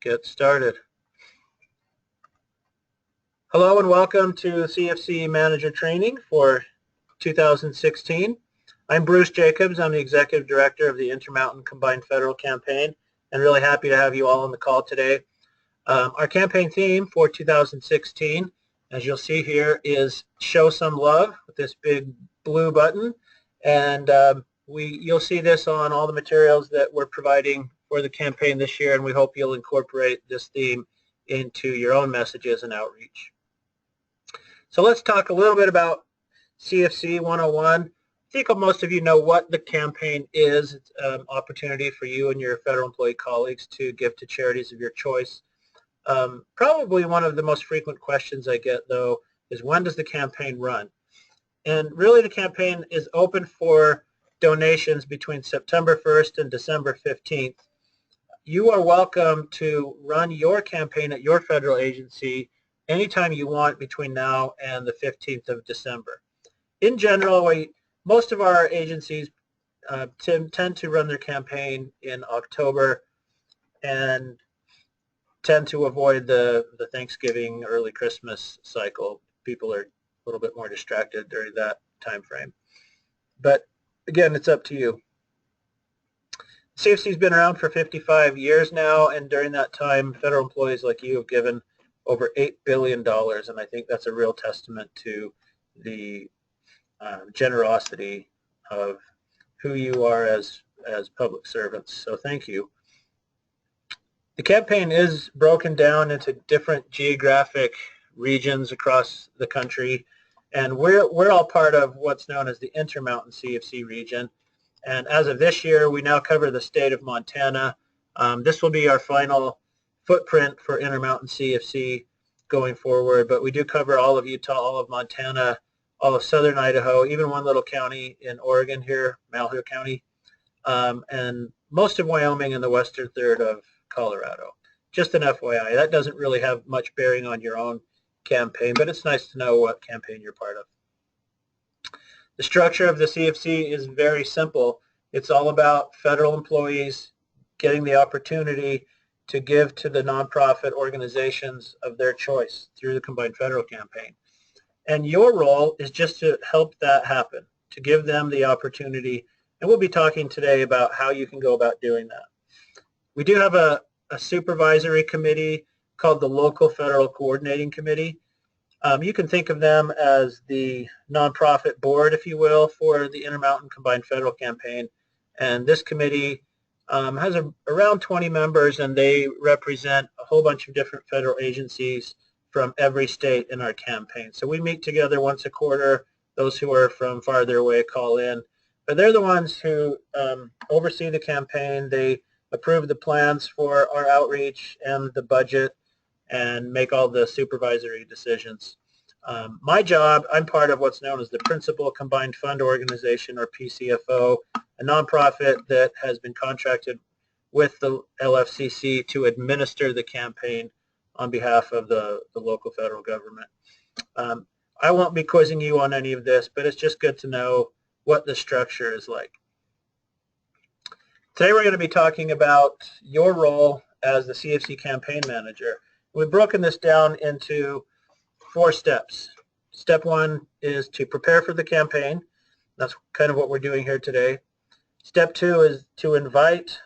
get started. Hello and welcome to CFC Manager Training for 2016. I'm Bruce Jacobs. I'm the Executive Director of the Intermountain Combined Federal Campaign, and really happy to have you all on the call today. Our campaign theme for 2016, as you'll see here, is Show Some Love with this big blue button, and you'll see this on all the materials that we're providing for the campaign this year, and we hope you'll incorporate this theme into your own messages and outreach. So let's talk a little bit about CFC 101. I think most of you know what the campaign is. It's an opportunity for you and your federal employee colleagues to give to charities of your choice. Probably one of the most frequent questions I get, though, is when does the campaign run? And really the campaign is open for donations between September 1st and December 15th. You are welcome to run your campaign at your federal agency anytime you want between now and the 15th of December. In general, most of our agencies tend to run their campaign in October and tend to avoid the Thanksgiving, early Christmas cycle. People are a little bit more distracted during that time frame. But again, it's up to you. CFC's been around for 55 years now, and during that time, federal employees like you have given over $8 billion, and I think that's a real testament to the generosity of who you are as public servants. So thank you. The campaign is broken down into different geographic regions across the country, and we're all part of what's known as the Intermountain CFC region. And as of this year, we now cover the state of Montana. This will be our final footprint for Intermountain CFC going forward, but we do cover all of Utah, all of Montana, all of southern Idaho, even one little county in Oregon here, Malheur County, and most of Wyoming and the western third of Colorado. Just an FYI, that doesn't really have much bearing on your own campaign, but it's nice to know what campaign you're part of. The structure of the CFC is very simple. It's all about federal employees getting the opportunity to give to the nonprofit organizations of their choice through the Combined Federal Campaign. And your role is just to help that happen, to give them the opportunity. And we'll be talking today about how you can go about doing that. We do have a supervisory committee called the Local Federal Coordinating Committee. You can think of them as the nonprofit board, if you will, for the Intermountain Combined Federal Campaign. And this committee has around 20 members, and they represent a whole bunch of different federal agencies from every state in our campaign. So we meet together once a quarter. Those who are from farther away call in. But they're the ones who oversee the campaign. They approve the plans for our outreach and the budget and make all the supervisory decisions. My job, I'm part of what's known as the Principal Combined Fund Organization, or PCFO, a nonprofit that has been contracted with the LFCC to administer the campaign on behalf of the local federal government. I won't be quizzing you on any of this, but it's just good to know what the structure is like. Today we're going to be talking about your role as the CFC Campaign Manager. We've broken this down into 4 steps. Step 1 is to prepare for the campaign. That's kind of what we're doing here today. Step 2 is to invite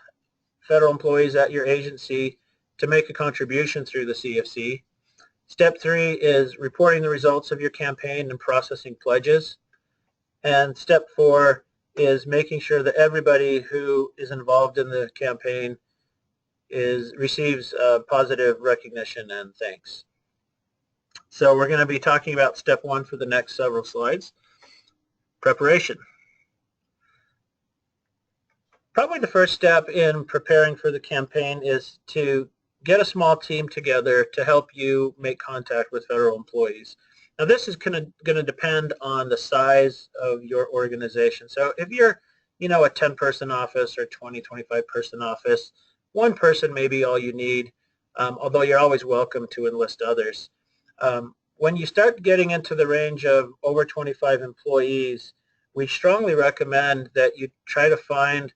federal employees at your agency to make a contribution through the CFC. Step 3 is reporting the results of your campaign and processing pledges. And step 4 is making sure that everybody who is involved in the campaign receives positive recognition and thanks. So we're going to be talking about step 1 for the next several slides. Preparation. Probably the first step in preparing for the campaign is to get a small team together to help you make contact with federal employees. Now this is going to depend on the size of your organization. So if you're, a 10-person office or 20, 25-person office, one person may be all you need, although you're always welcome to enlist others. When you start getting into the range of over 25 employees, we strongly recommend that you try to find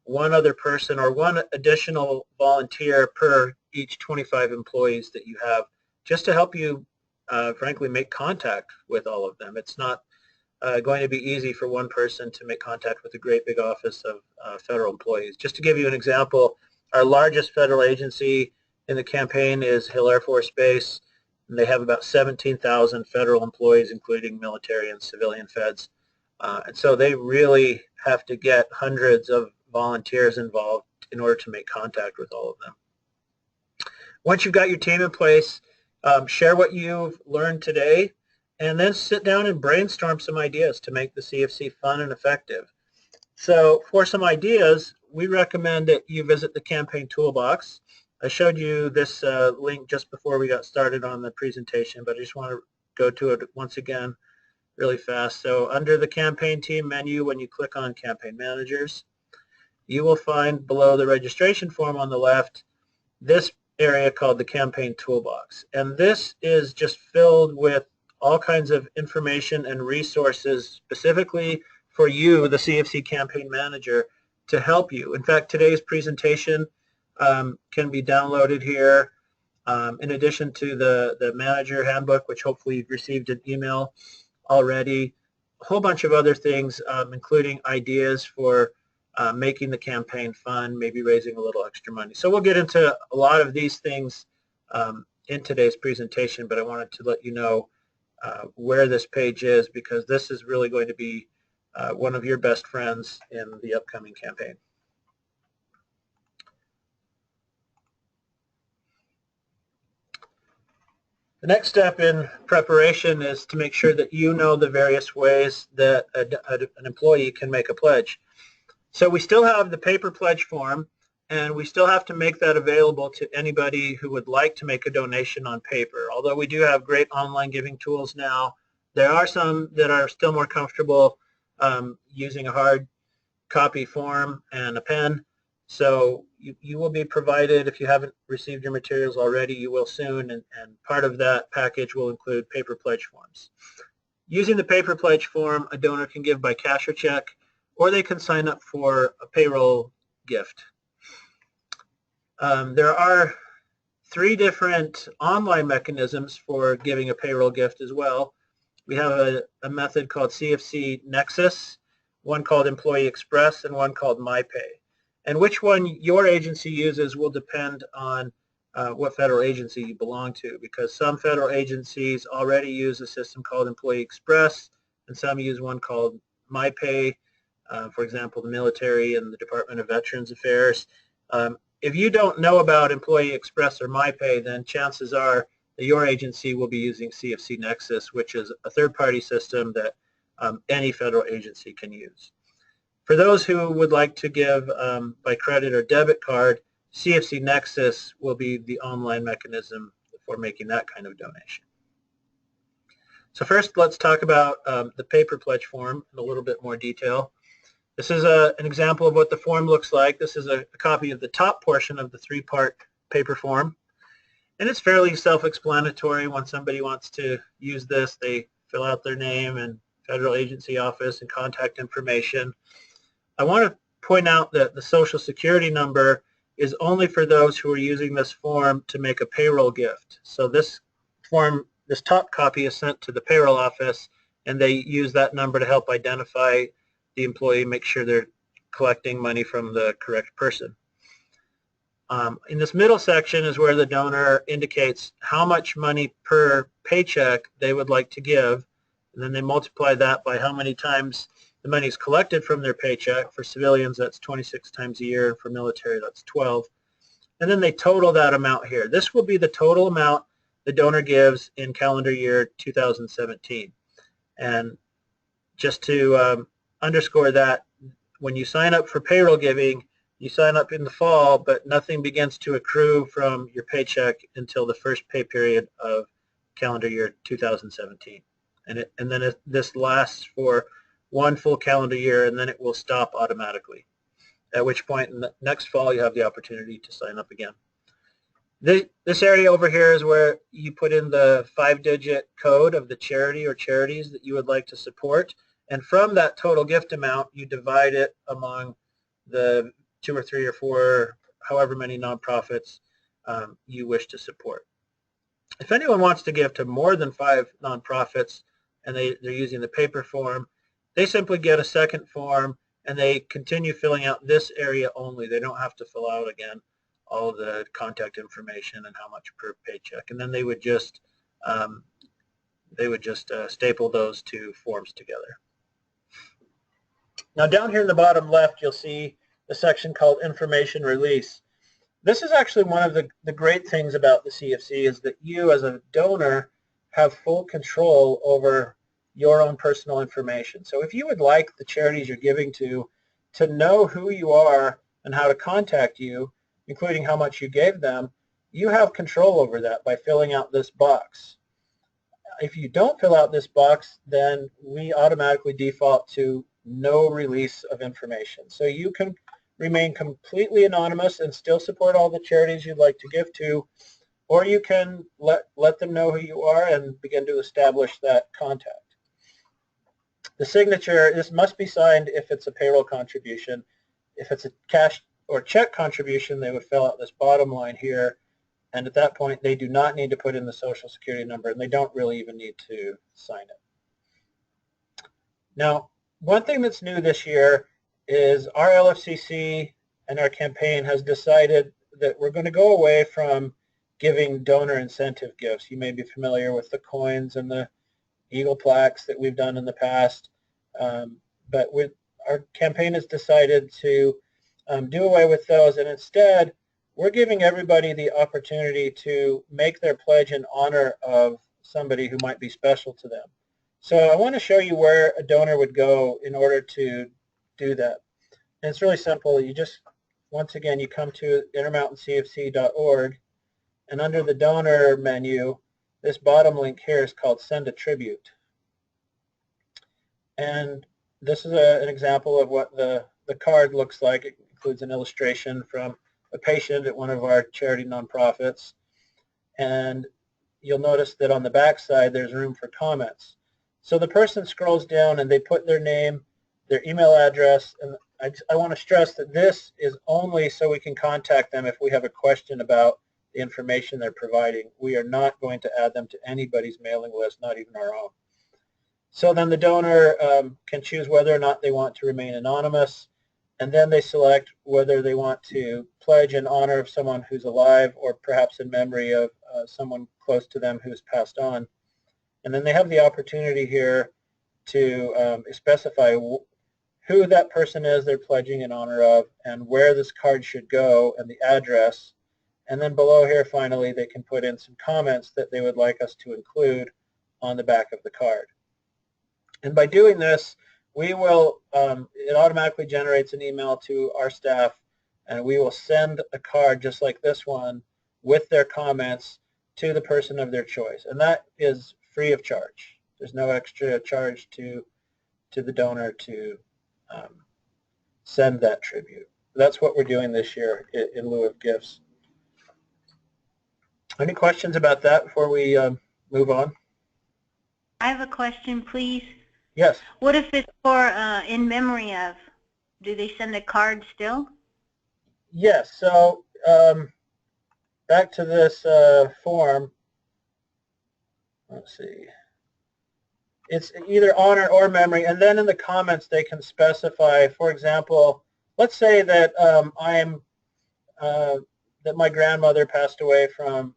one other person or one additional volunteer per each 25 employees that you have, just to help you, frankly, make contact with all of them. It's not going to be easy for one person to make contact with a great big office of federal employees. Just to give you an example, our largest federal agency in the campaign is Hill Air Force Base, and they have about 17,000 federal employees, including military and civilian feds. And so they really have to get hundreds of volunteers involved in order to make contact with all of them. Once you've got your team in place, share what you've learned today, and then sit down and brainstorm some ideas to make the CFC fun and effective. So for some ideas, we recommend that you visit the campaign toolbox. I showed you this link just before we got started on the presentation, but I just want to go to it once again really fast. So under the campaign team menu, when you click on Campaign Managers, you will find below the registration form on the left this area called the Campaign Toolbox. And this is just filled with all kinds of information and resources specifically for you, the CFC Campaign Manager, to help you. In fact, today's presentation can be downloaded here, in addition to the Manager Handbook, which hopefully you've received an email already, a whole bunch of other things, including ideas for making the campaign fun, maybe raising a little extra money. So we'll get into a lot of these things in today's presentation, but I wanted to let you know where this page is, because this is really going to be one of your best friends in the upcoming campaign. The next step in preparation is to make sure that you know the various ways that an employee can make a pledge. So we still have the paper pledge form, and we still have to make that available to anybody who would like to make a donation on paper. Although we do have great online giving tools now, there are some that are still more comfortable using a hard copy form and a pen. So you will be provided, if you haven't received your materials already, you will soon, and part of that package will include paper pledge forms. Using the paper pledge form, a donor can give by cash or check, or they can sign up for a payroll gift. There are 3 different online mechanisms for giving a payroll gift as well. We have a method called CFC Nexus, one called Employee Express, and one called MYPAY. And which one your agency uses will depend on what federal agency you belong to, because some federal agencies already use a system called Employee Express, and some use one called MYPAY, for example, the military and the Department of Veterans Affairs. If you don't know about Employee Express or MYPAY, then chances are that your agency will be using CFC Nexus, which is a third-party system that any federal agency can use. For those who would like to give by credit or debit card, CFC Nexus will be the online mechanism for making that kind of donation. So first, let's talk about the paper pledge form in a little bit more detail. This is an example of what the form looks like. This is a copy of the top portion of the 3-part paper form. And it's fairly self-explanatory. When somebody wants to use this, they fill out their name and federal agency office and contact information. I want to point out that the Social Security number is only for those who are using this form to make a payroll gift. So this form, this top copy, is sent to the payroll office, and they use that number to help identify the employee, make sure they're collecting money from the correct person. In this middle section is where the donor indicates how much money per paycheck they would like to give, and then they multiply that by how many times the money is collected from their paycheck. For civilians, that's 26 times a year, and for military, that's 12. And then they total that amount here. This will be the total amount the donor gives in calendar year 2017. And just to underscore that, when you sign up for payroll giving, you sign up in the fall, but nothing begins to accrue from your paycheck until the first pay period of calendar year 2017. And then this lasts for one full calendar year, and then it will stop automatically, at which point in the next fall you have the opportunity to sign up again. This area over here is where you put in the 5-digit code of the charity or charities that you would like to support, and from that total gift amount you divide it among the 2 or 3 or 4, however many nonprofits you wish to support. If anyone wants to give to more than 5 nonprofits and they're using the paper form, they simply get a second form and they continue filling out this area only. They don't have to fill out again all of the contact information and how much per paycheck. And then they would just staple those 2 forms together. Now down here in the bottom left, you'll see the section called Information Release. This is actually one of the great things about the CFC is that you as a donor have full control over your own personal information. So if you would like the charities you're giving to know who you are and how to contact you, including how much you gave them, you have control over that by filling out this box. If you don't fill out this box, then we automatically default to no release of information. So you can remain completely anonymous and still support all the charities you'd like to give to, or you can let them know who you are and begin to establish that contact. The signature, this must be signed if it's a payroll contribution. If it's a cash or check contribution, they would fill out this bottom line here, and at that point they do not need to put in the Social Security number, and they don't really even need to sign it. Now, one thing that's new this year is our LFCC and our campaign has decided that we're going to go away from giving donor incentive gifts. You may be familiar with the coins and the Eagle plaques that we've done in the past, but our campaign has decided to do away with those, and instead we're giving everybody the opportunity to make their pledge in honor of somebody who might be special to them. So I want to show you where a donor would go in order to do that. And it's really simple. You just, once again, you come to intermountaincfc.org, and under the donor menu, this bottom link here is called Send a Tribute. And this is an example of what the card looks like. It includes an illustration from a patient at one of our charity nonprofits. And you'll notice that on the back side there's room for comments. So the person scrolls down and they put their name, their email address, and I want to stress that this is only so we can contact them if we have a question about the information they're providing. We are not going to add them to anybody's mailing list, not even our own. So then the donor can choose whether or not they want to remain anonymous, and then they select whether they want to pledge in honor of someone who's alive or perhaps in memory of someone close to them who's passed on. And then they have the opportunity here to specify who that person is they're pledging in honor of and where this card should go and the address. And then below here, finally, they can put in some comments that they would like us to include on the back of the card. And by doing this, we will, it automatically generates an email to our staff, and we will send a card just like this one with their comments to the person of their choice. And that is free of charge. There's no extra charge to the donor to send that tribute. That's what we're doing this year in lieu of gifts. Any questions about that before we move on? I have a question, please. Yes. What if it's for in memory of? Do they send a card still? Yes. So back to this form. Let's see. It's either honor or memory, and then in the comments they can specify. For example, let's say that that my grandmother passed away from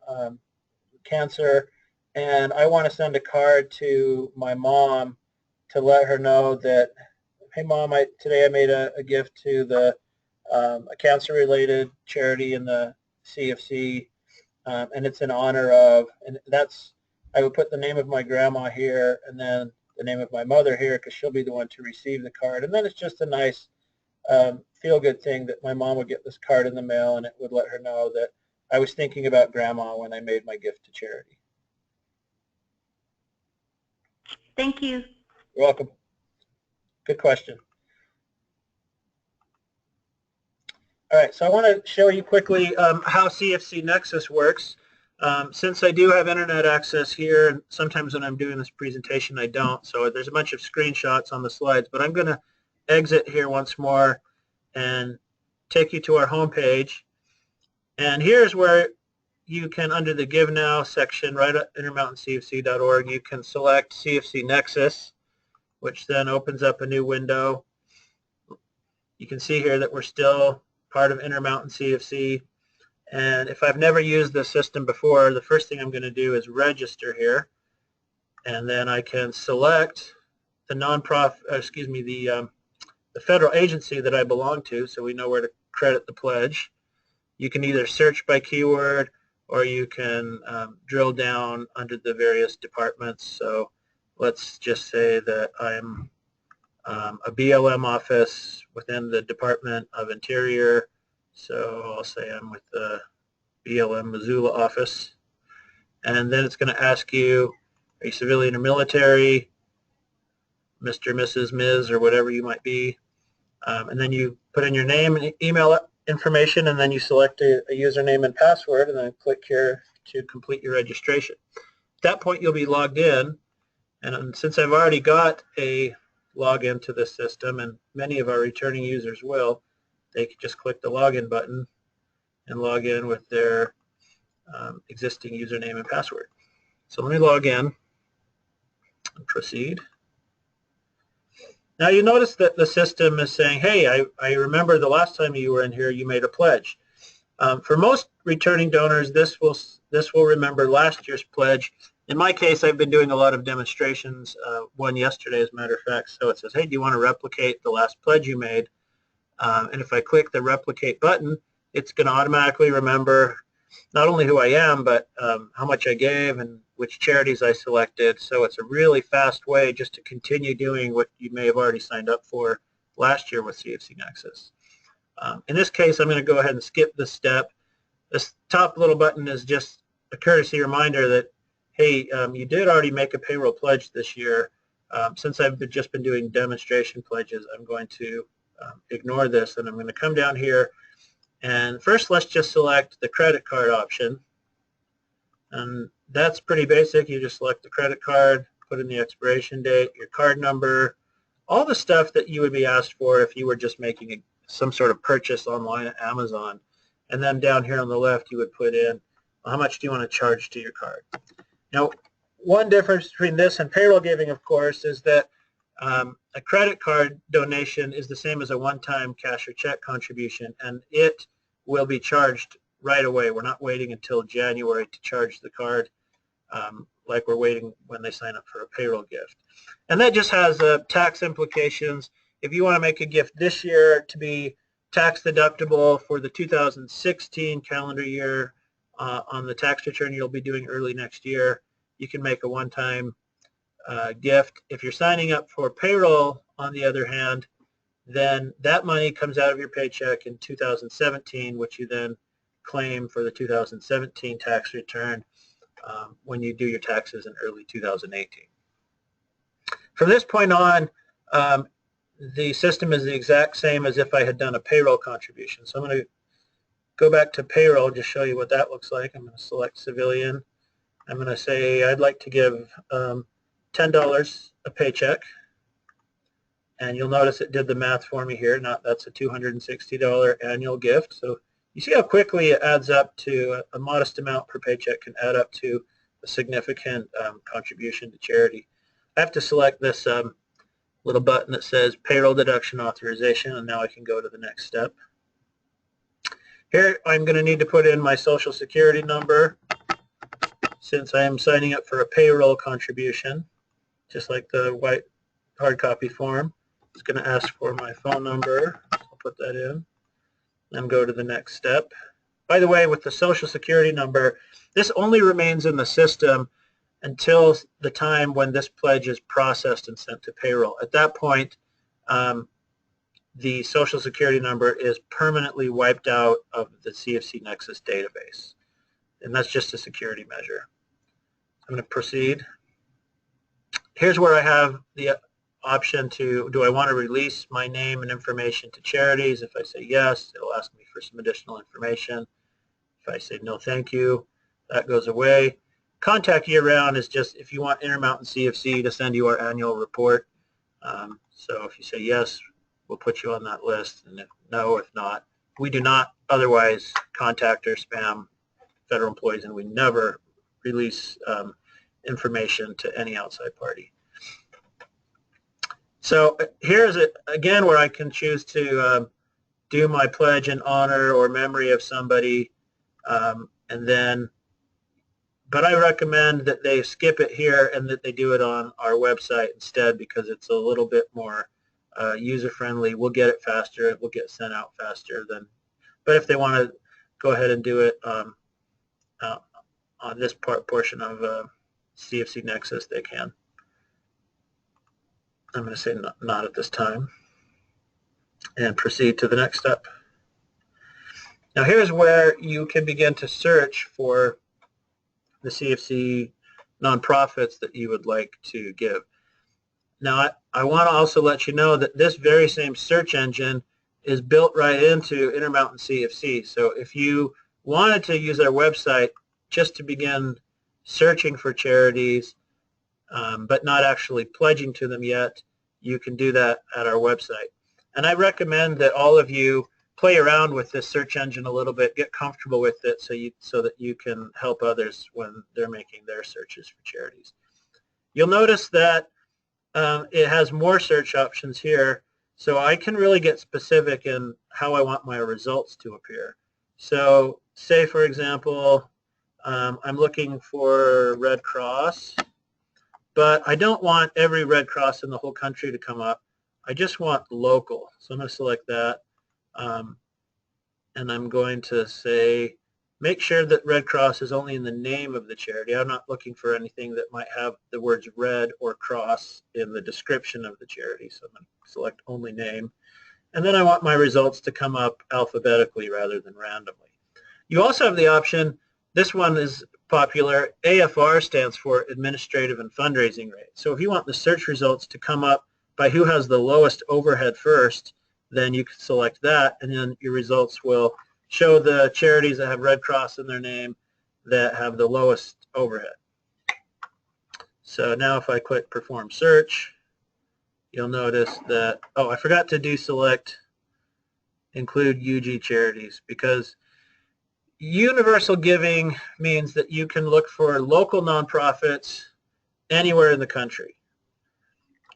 cancer, and I want to send a card to my mom to let her know that, hey Mom, today I made a gift to the a cancer-related charity in the CFC, and it's in honor of, and that's, I would put the name of my grandma here and then the name of my mother here because she'll be the one to receive the card. And then it's just a nice feel-good thing that my mom would get this card in the mail, and it would let her know that I was thinking about grandma when I made my gift to charity. Thank you. You're welcome. Good question. All right, so I want to show you quickly how CFC Nexus works. Since I do have internet access here, and sometimes when I'm doing this presentation I don't, so there's a bunch of screenshots on the slides, but I'm going to exit here once more and take you to our home page. And here's where you can, under the Give Now section, right at intermountaincfc.org, you can select CFC Nexus, which then opens up a new window. You can see here that we're still part of Intermountain CFC. And if I've never used this system before, the first thing I'm going to do is register here. And then I can select the the federal agency that I belong to, so we know where to credit the pledge. You can either search by keyword, or you can drill down under the various departments. So let's just say that I'm a BLM office within the Department of Interior. So I'll say I'm with the BLM Missoula office. And then it's going to ask you, are you civilian or military, Mr., Mrs., Ms., or whatever you might be. And then you put in your name and email information, and then you select a username and password, and then click here to complete your registration. At that point, you'll be logged in. And since I've already got a login to this system, and many of our returning users will, they can just click the login button and log in with their existing username and password. So let me log in and proceed. Now you notice that the system is saying, hey, I remember the last time you were in here, you made a pledge. For most returning donors, this will remember last year's pledge. In my case, I've been doing a lot of demonstrations, one yesterday as a matter of fact. So it says, hey, do you want to replicate the last pledge you made? And if I click the replicate button, it's going to automatically remember not only who I am, but how much I gave and which charities I selected. So it's a really fast way just to continue doing what you may have already signed up for last year with CFC Nexus. In this case, I'm going to go ahead and skip this step. This top little button is just a courtesy reminder that, hey, you did already make a payroll pledge this year. Since I've just been doing demonstration pledges, I'm going to ignore this, and I'm going to come down here. And first, let's just select the credit card option. And that's pretty basic. You just select the credit card, put in the expiration date, your card number, all the stuff that you would be asked for if you were just making some sort of purchase online at Amazon. And then down here on the left, you would put in how much do you want to charge to your card. Now, one difference between this and payroll giving, of course, is that a credit card donation is the same as a one-time cash or check contribution, and it will be charged right away. We're not waiting until January to charge the card like we're waiting when they sign up for a payroll gift. And that just has tax implications. If you want to make a gift this year to be tax deductible for the 2016 calendar year on the tax return you'll be doing early next year, you can make a one-time gift. If you're signing up for payroll, on the other hand, then that money comes out of your paycheck in 2017, which you then claim for the 2017 tax return when you do your taxes in early 2018. From this point on, the system is the exact same as if I had done a payroll contribution. So I'm going to go back to payroll and just show you what that looks like. I'm going to select civilian. I'm going to say I'd like to give $10 a paycheck. And you'll notice it did the math for me here. Now that's a $260 annual gift. So you see how quickly it adds up to a modest amount per paycheck can add up to a significant contribution to charity. I have to select this little button that says Payroll Deduction Authorization, and now I can go to the next step. Here I'm going to need to put in my Social Security number since I am signing up for a payroll contribution, just like the white hard copy form. It's going to ask for my phone number. I'll put that in and go to the next step. By the way, with the Social Security number, this only remains in the system until the time when this pledge is processed and sent to payroll. At that point, the Social Security number is permanently wiped out of the CFC Nexus database. And that's just a security measure. I'm going to proceed. Here's where I have the option to, do I want to release my name and information to charities? If I say yes, it'll ask me for some additional information. If I say no, thank you, that goes away. Contact year-round is just if you want Intermountain CFC to send you our annual report. So if you say yes, we'll put you on that list, and if no, if not, we do not otherwise contact or spam federal employees, and we never release information to any outside party. So here's it again where I can choose to do my pledge in honor or memory of somebody, and then, but I recommend that they skip it here and that they do it on our website instead, because it's a little bit more user-friendly. We'll get it faster. It will get sent out faster than, but if they want to go ahead and do it on this portion of CFC Nexus, they can. I'm going to say not at this time and proceed to the next step. Now here's where you can begin to search for the CFC nonprofits that you would like to give. Now I want to also let you know that this very same search engine is built right into Intermountain CFC. So if you wanted to use our website just to begin searching for charities, but not actually pledging to them yet, you can do that at our website. And I recommend that all of you play around with this search engine a little bit, get comfortable with it so that you can help others when they're making their searches for charities. You'll notice that it has more search options here, so I can really get specific in how I want my results to appear. So say, for example, I'm looking for Red Cross, but I don't want every Red Cross in the whole country to come up. I just want local. So I'm going to select that. And I'm going to say, make sure that Red Cross is only in the name of the charity. I'm not looking for anything that might have the words red or cross in the description of the charity. So I'm going to select only name. And then I want my results to come up alphabetically rather than randomly. You also have the option, this one is popular, AFR stands for Administrative and Fundraising Rate. So if you want the search results to come up by who has the lowest overhead first, then you can select that, and then your results will show the charities that have Red Cross in their name that have the lowest overhead. So now if I click Perform Search, you'll notice that, oh, I forgot to deselect Include UG Charities, because universal giving means that you can look for local nonprofits anywhere in the country.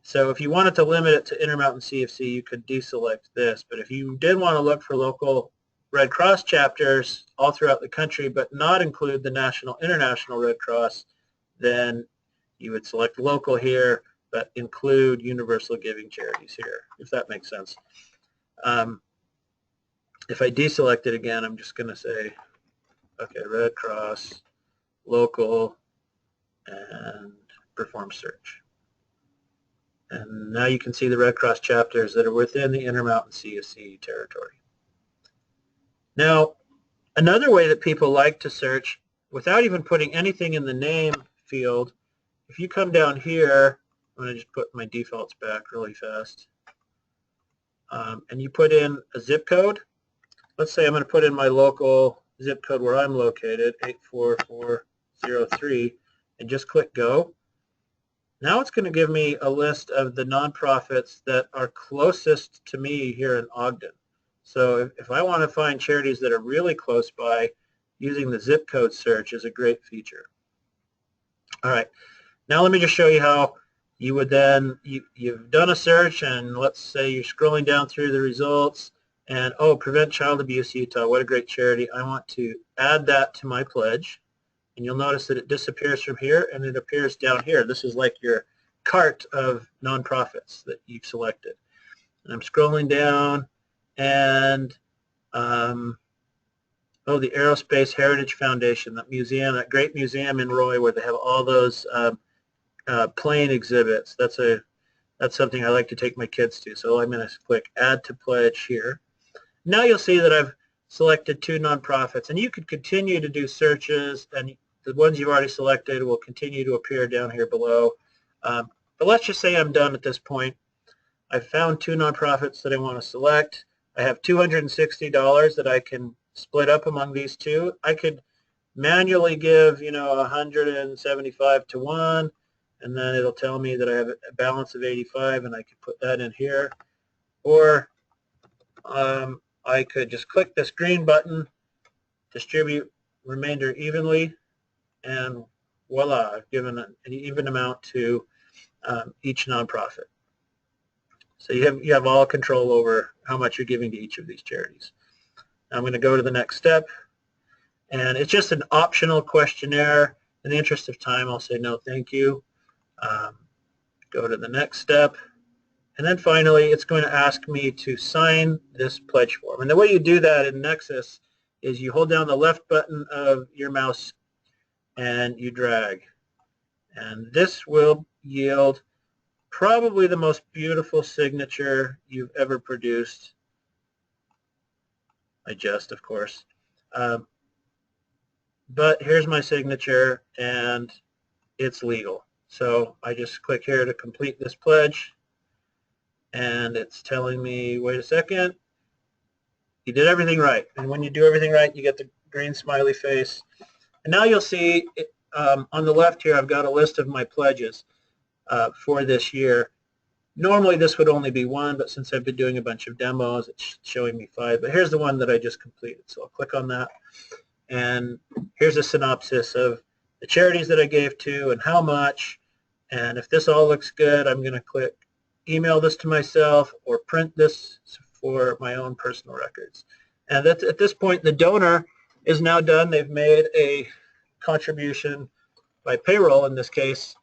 So if you wanted to limit it to Intermountain CFC, you could deselect this. But if you did want to look for local Red Cross chapters all throughout the country, but not include the National International Red Cross, then you would select local here, but include universal giving charities here, if that makes sense. If I deselect it again, I'm just going to say, okay, Red Cross, local, and perform search. And now you can see the Red Cross chapters that are within the Intermountain CFC territory. Now, another way that people like to search without even putting anything in the name field, if you come down here, I'm going to just put my defaults back really fast, and you put in a zip code. Let's say I'm going to put in my local zip code where I'm located, 84403, and just click Go. Now it's going to give me a list of the nonprofits that are closest to me here in Ogden. So if I want to find charities that are really close by, using the zip code search is a great feature. All right, now let me just show you how you would then, you've done a search, and let's say you're scrolling down through the results, and oh, Prevent Child Abuse Utah, what a great charity. I want to add that to my pledge. And you'll notice that it disappears from here and it appears down here. This is like your cart of nonprofits that you've selected. And I'm scrolling down, and oh, the Aerospace Heritage Foundation, that museum, that great museum in Roy where they have all those plane exhibits. That's something I like to take my kids to. So I'm going to click Add to Pledge here. Now you'll see that I've selected 2 nonprofits, and you could continue to do searches, and the ones you've already selected will continue to appear down here below. But let's just say I'm done at this point. I've found 2 nonprofits that I want to select. I have $260 that I can split up among these 2. I could manually give, 175 to one, and then it'll tell me that I have a balance of 85, and I could put that in here. Or I could just click this green button, distribute remainder evenly, and voila, I've given an even amount to each nonprofit. So you have all control over how much you're giving to each of these charities. I'm going to go to the next step, and it's just an optional questionnaire. In the interest of time, I'll say no thank you. Go to the next step, and then finally it's going to ask me to sign this pledge form. And the way you do that in Nexus is you hold down the left button of your mouse and you drag. And this will yield probably the most beautiful signature you've ever produced. I jest, of course. But here's my signature, and it's legal. So I just click here to complete this pledge, and it's telling me, wait a second, you did everything right. And when you do everything right, you get the green smiley face. And now you'll see on the left here, I've got a list of my pledges for this year. Normally this would only be one, but since I've been doing a bunch of demos, it's showing me 5. But here's the one that I just completed. So I'll click on that. And here's a synopsis of the charities that I gave to and how much. And if this all looks good, I'm going to click email this to myself or print this for my own personal records. And that's, at this point, the donor is now done. They've made a contribution by payroll, in this case,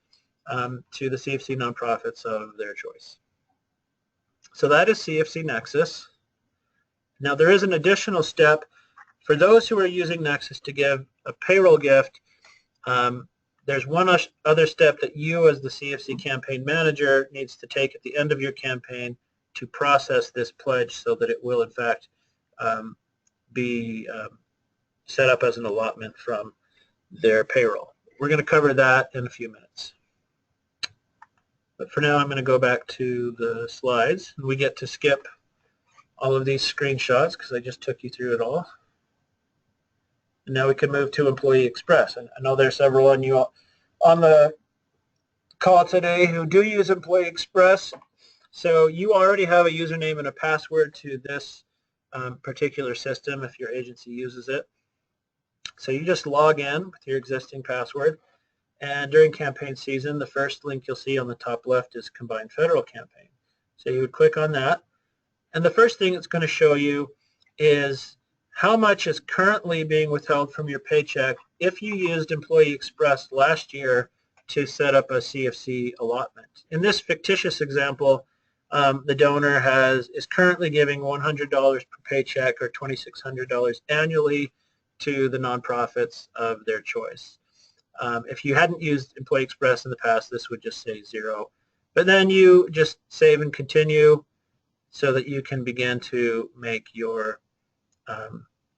to the CFC nonprofits of their choice. So that is CFC Nexus. Now there is an additional step for those who are using Nexus to give a payroll gift. There's one other step that you as the CFC campaign manager needs to take at the end of your campaign to process this pledge so that it will in fact be set up as an allotment from their payroll. We're going to cover that in a few minutes. But for now, I'm going to go back to the slides. We get to skip all of these screenshots because I just took you through it all. And now we can move to Employee Express. And I know there's several on you on the call today who do use Employee Express. So you already have a username and a password to this particular system if your agency uses it. So you just log in with your existing password. And during campaign season, the first link you'll see on the top left is Combined Federal Campaign. So you would click on that. And the first thing it's going to show you is how much is currently being withheld from your paycheck if you used Employee Express last year to set up a CFC allotment. In this fictitious example, the donor is currently giving $100 per paycheck or $2,600 annually to the nonprofits of their choice. If you hadn't used Employee Express in the past, this would just say 0. But then you just save and continue so that you can begin to make your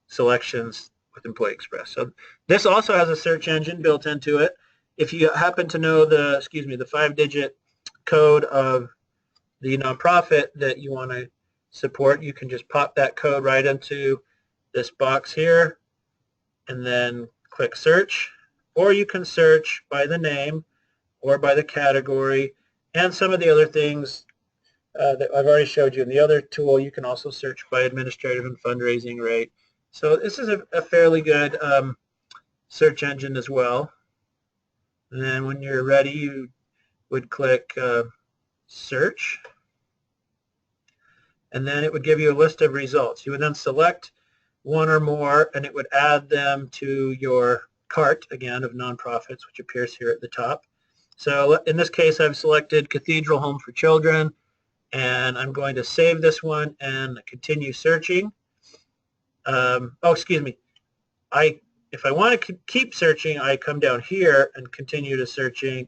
selections with Employee Express. So this also has a search engine built into it. If you happen to know the 5-digit code of the nonprofit that you want to support, you can just pop that code right into this box here and then click search. Or you can search by the name or by the category and some of the other things that I've already showed you. In the other tool, you can also search by administrative and fundraising rate. So this is a fairly good search engine as well. And then when you're ready, you would click search. And then it would give you a list of results. You would then select one or more, and it would add them to your cart, again, of nonprofits, which appears here at the top. So in this case, I've selected Cathedral Home for Children, and I'm going to save this one and continue searching. If I want to keep searching, I come down here and continue to searching,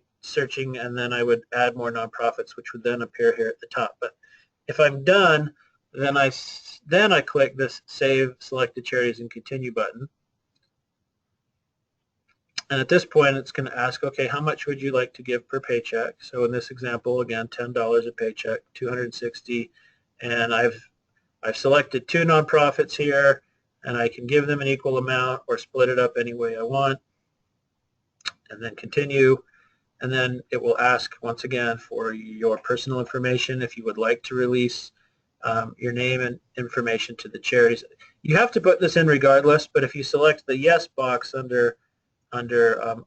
and then I would add more nonprofits, which would then appear here at the top. But if I'm done, then I click this Save Selected Charities and Continue button. And at this point, it's going to ask, okay, how much would you like to give per paycheck? So in this example, again, $10 a paycheck, $260, and I've selected 2 nonprofits here, and I can give them an equal amount or split it up any way I want, and then continue. And then it will ask once again for your personal information if you would like to release your name and information to the charities. You have to put this in regardless, but if you select the yes box under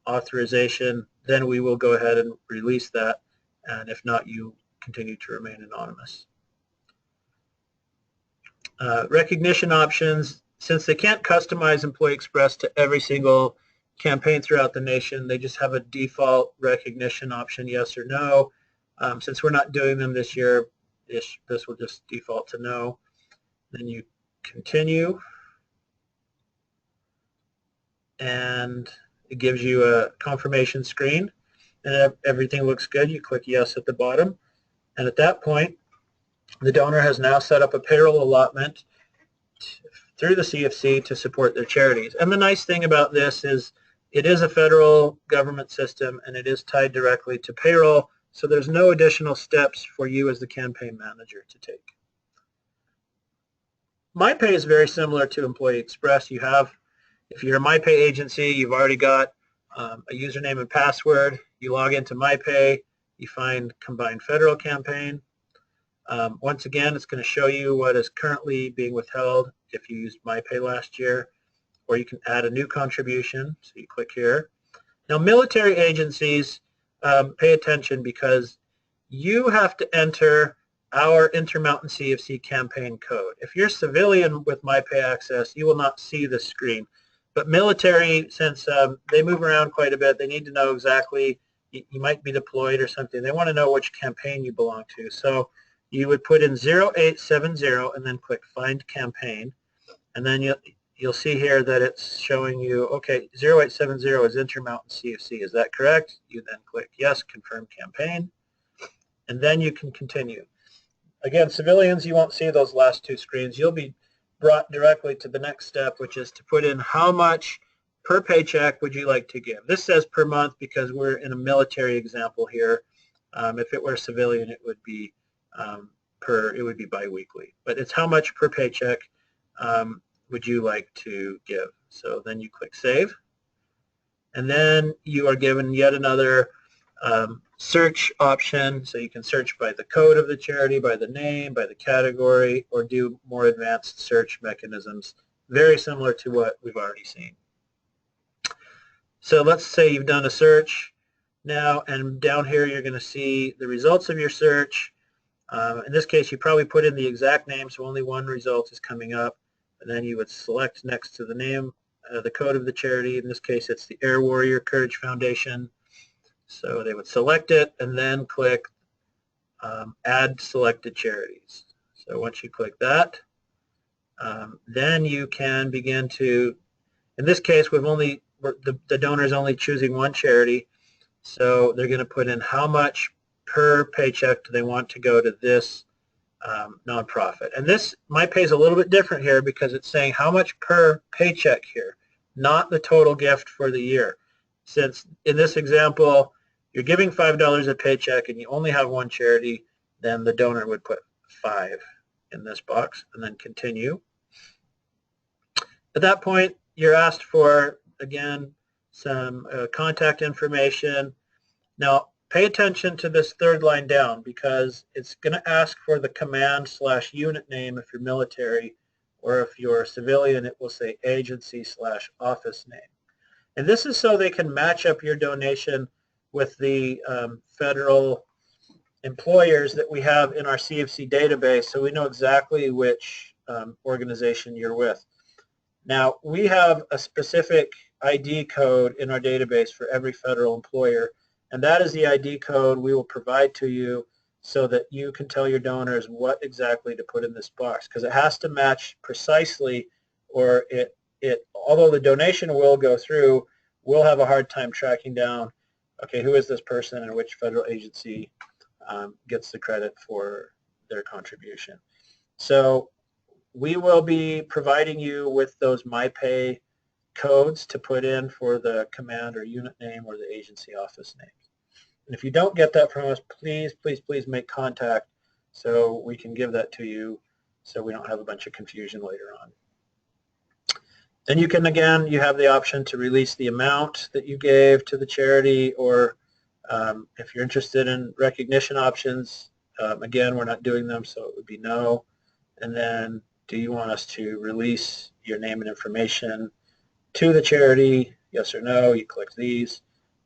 authorization, then we will go ahead and release that, and if not, you continue to remain anonymous. Recognition options, since they can't customize Employee Express to every single campaign throughout the nation, they just have a default recognition option, yes or no. Since we're not doing them this year, this will just default to no. Then you continue, and it gives you a confirmation screen, and if everything looks good, you click yes at the bottom, and at that point, the donor has now set up a payroll allotment through the CFC to support their charities. And the nice thing about this is it is a federal government system, and it is tied directly to payroll, so there's no additional steps for you as the campaign manager to take. MYPAY is very similar to Employee Express. You have, if you're a MYPAY agency, you've already got a username and password. You log into MYPAY, you find Combined Federal Campaign. Once again, it's going to show you what is currently being withheld if you used MYPAY last year, or you can add a new contribution, so you click here. Now, military agencies, pay attention, because you have to enter our Intermountain CFC campaign code. If you're civilian with MYPAY access, you will not see this screen. But military, since they move around quite a bit, they need to know exactly, you might be deployed or something. They want to know which campaign you belong to. So you would put in 0870 and then click Find Campaign. And then you'll see here that it's showing you, okay, 0870 is Intermountain CFC. Is that correct? You then click Yes, Confirm Campaign. And then you can continue. Again, civilians, you won't see those last two screens. You'll be brought directly to the next step, which is to put in how much per paycheck would you like to give. This says per month because we're in a military example here. If it were a civilian, it would be biweekly. But it's how much per paycheck would you like to give. So then you click Save, and then you are given yet another search option, so you can search by the code of the charity, by the name, by the category, or do more advanced search mechanisms, very similar to what we've already seen. So let's say you've done a search now, and down here you're going to see the results of your search. In this case, you probably put in the exact name, so only one result is coming up, and then you would select next to the name, the code of the charity. In this case, it's the Air Warrior Courage Foundation. So they would select it and then click Add Selected Charities. So once you click that, then you can begin to, in this case, the donor is only choosing one charity, so they're going to put in how much per paycheck do they want to go to this nonprofit. And this MYPAY is a little bit different here because it's saying how much per paycheck here, not the total gift for the year. Since in this example, you're giving $5 a paycheck and you only have one charity, then the donor would put 5 in this box and then continue. At that point, you're asked for, again, some contact information. Now, pay attention to this third line down because it's going to ask for the command/unit name if you're military, or if you're civilian, it will say agency/office name. And this is so they can match up your donation with the federal employers that we have in our CFC database, so we know exactly which organization you're with. Now, we have a specific ID code in our database for every federal employer, and that is the ID code we will provide to you so that you can tell your donors what exactly to put in this box, because it has to match precisely, or although the donation will go through, we'll have a hard time tracking down, okay, who is this person and which federal agency gets the credit for their contribution. So we will be providing you with those MYPAY codes to put in for the command or unit name or the agency office name. And if you don't get that from us, please, please, please make contact so we can give that to you so we don't have a bunch of confusion later on. Then you can, again, you have the option to release the amount that you gave to the charity, or if you're interested in recognition options, again, we're not doing them, so it would be no. and then do you want us to release your name and information to the charity? Yes or no. You click these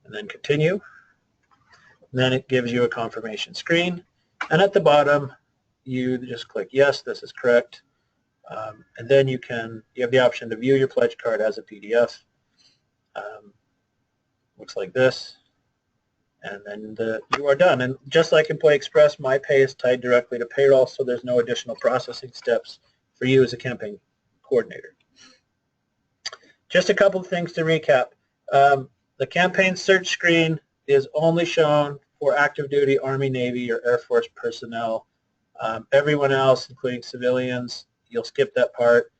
and then continue. And then it gives you a confirmation screen. And at the bottom, you just click yes, this is correct. And then you have the option to view your pledge card as a PDF. Looks like this. And then you are done. And just like Employee Express, MyPay is tied directly to payroll, so there's no additional processing steps for you as a campaign coordinator. Just a couple of things to recap. The campaign search screen is only shown for active duty Army, Navy, or Air Force personnel. Everyone else, including civilians, you'll skip that part.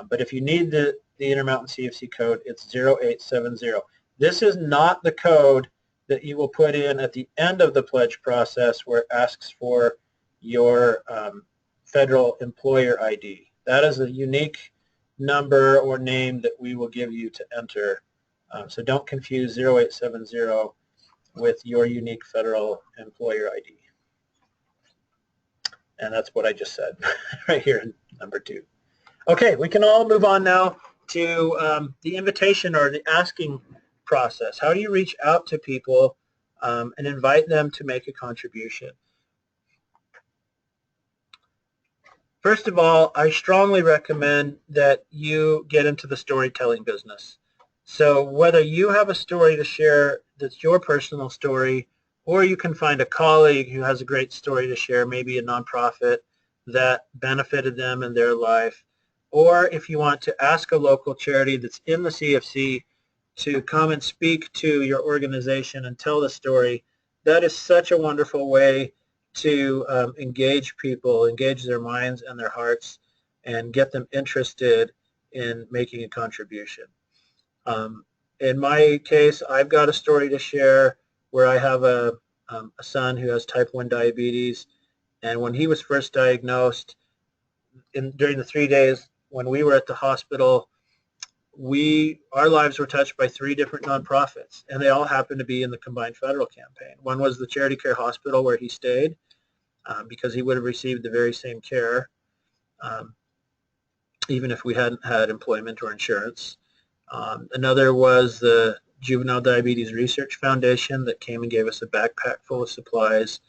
But if you need the Intermountain CFC code, it's 0870. This is not the code that you will put in at the end of the pledge process where it asks for your federal employer ID. That is a unique number or name that we will give you to enter. So don't confuse 0870 with your unique federal employer ID. And that's what I just said right here in number 2. Okay, we can all move on now to the invitation or the asking process. How do you reach out to people and invite them to make a contribution? First of all, I strongly recommend that you get into the storytelling business. So whether you have a story to share that's your personal story, or you can find a colleague who has a great story to share, maybe a nonprofit that benefited them in their life, or if you want to ask a local charity that's in the CFC to come and speak to your organization and tell the story, that is such a wonderful way to engage people, engage their minds and their hearts, and get them interested in making a contribution. In my case, I've got a story to share where I have a son who has type 1 diabetes, and when he was first diagnosed, during the 3 days when we were at the hospital, our lives were touched by 3 different nonprofits, and they all happened to be in the combined federal campaign. One was the Charity Care Hospital where he stayed, because he would have received the very same care, even if we hadn't had employment or insurance. Another was the Juvenile Diabetes Research Foundation that came and gave us a backpack full of supplies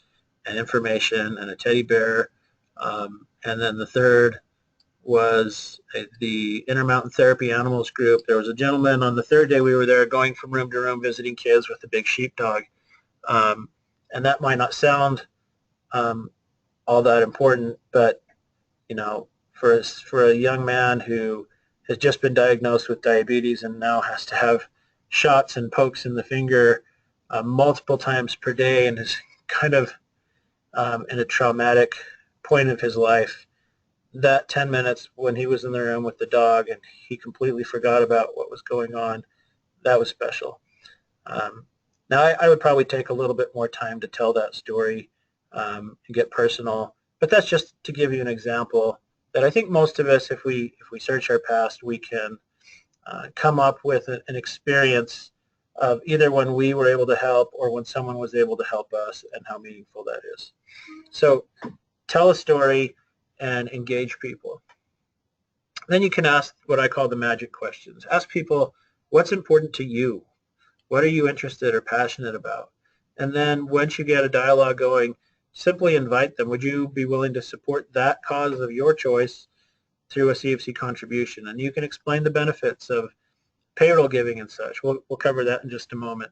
and information and a teddy bear. And then the third was the Intermountain Therapy Animals Group. There was a gentleman on the 3rd day we were there going from room to room visiting kids with a big sheepdog. And that might not sound all that important, but for a young man who has just been diagnosed with diabetes and now has to have shots and pokes in the finger multiple times per day and is kind of in a traumatic point of his life, that 10 minutes when he was in the room with the dog and he completely forgot about what was going on, that was special. Now, I would probably take a little bit more time to tell that story and get personal, but that's just to give you an example that I think most of us, if we search our past, we can come up with an experience of either when we were able to help or when someone was able to help us, and how meaningful that is. So tell a story and engage people. Then you can ask what I call the magic questions. Ask people, what's important to you? What are you interested or passionate about? And then once you get a dialogue going, simply invite them. Would you be willing to support that cause of your choice through a CFC contribution? And you can explain the benefits of payroll giving and such. We'll cover that in just a moment.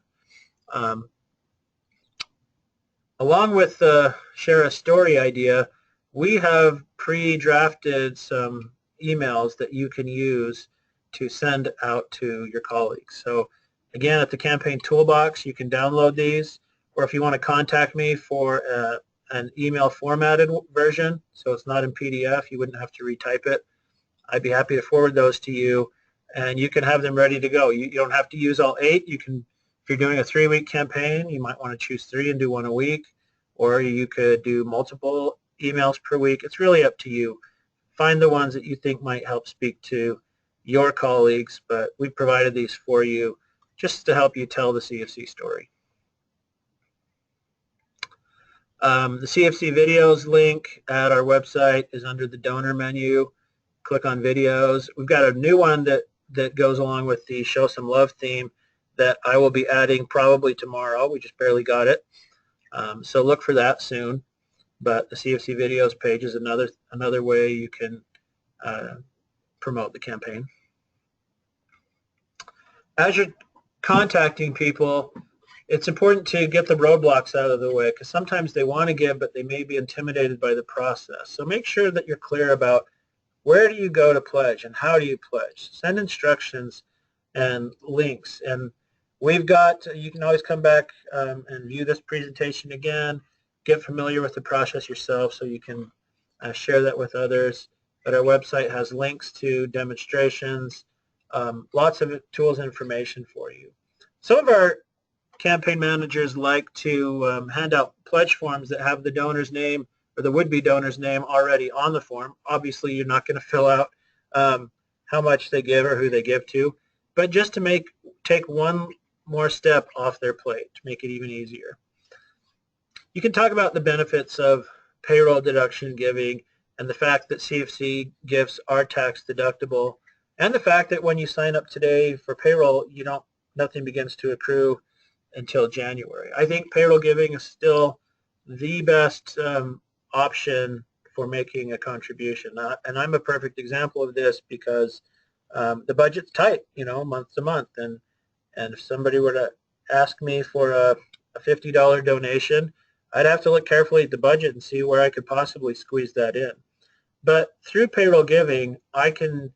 Along with the share a story idea, we have pre-drafted some emails that you can use to send out to your colleagues. So again, at the campaign toolbox, you can download these, or if you want to contact me for an email formatted version, so it's not in PDF, you wouldn't have to retype it, I'd be happy to forward those to you, and you can have them ready to go. You don't have to use all 8. You can, if you're doing a 3-week campaign, you might want to choose 3 and do 1 a week, or you could do multiple emails per week. It's really up to you. Find the ones that you think might help speak to your colleagues, but we've provided these for you just to help you tell the CFC story. The CFC videos link at our website is under the donor menu. Click on videos. We've got a new one that goes along with the Show Some Love theme that I will be adding probably tomorrow. We just barely got it. So look for that soon. But the CFC videos page is another way you can promote the campaign. As you're contacting people, it's important to get the roadblocks out of the way, because sometimes they want to give, but they may be intimidated by the process. So make sure that you're clear about where do you go to pledge and how do you pledge. Send instructions and links. And we've got, you can always come back and view this presentation again, get familiar with the process yourself so you can share that with others. But our website has links to demonstrations, lots of tools and information for you. Some of our campaign managers like to hand out pledge forms that have the donor's name or the would-be donor's name already on the form. Obviously, you're not going to fill out how much they give or who they give to, but just to take one more step off their plate to make it even easier. You can talk about the benefits of payroll deduction giving and the fact that CFC gifts are tax deductible, and the fact that when you sign up today for payroll, nothing begins to accrue until January. I think payroll giving is still the best option for making a contribution. And I'm a perfect example of this because the budget's tight, month to month. And if somebody were to ask me for a $50 donation, I'd have to look carefully at the budget and see where I could possibly squeeze that in. But through payroll giving, I can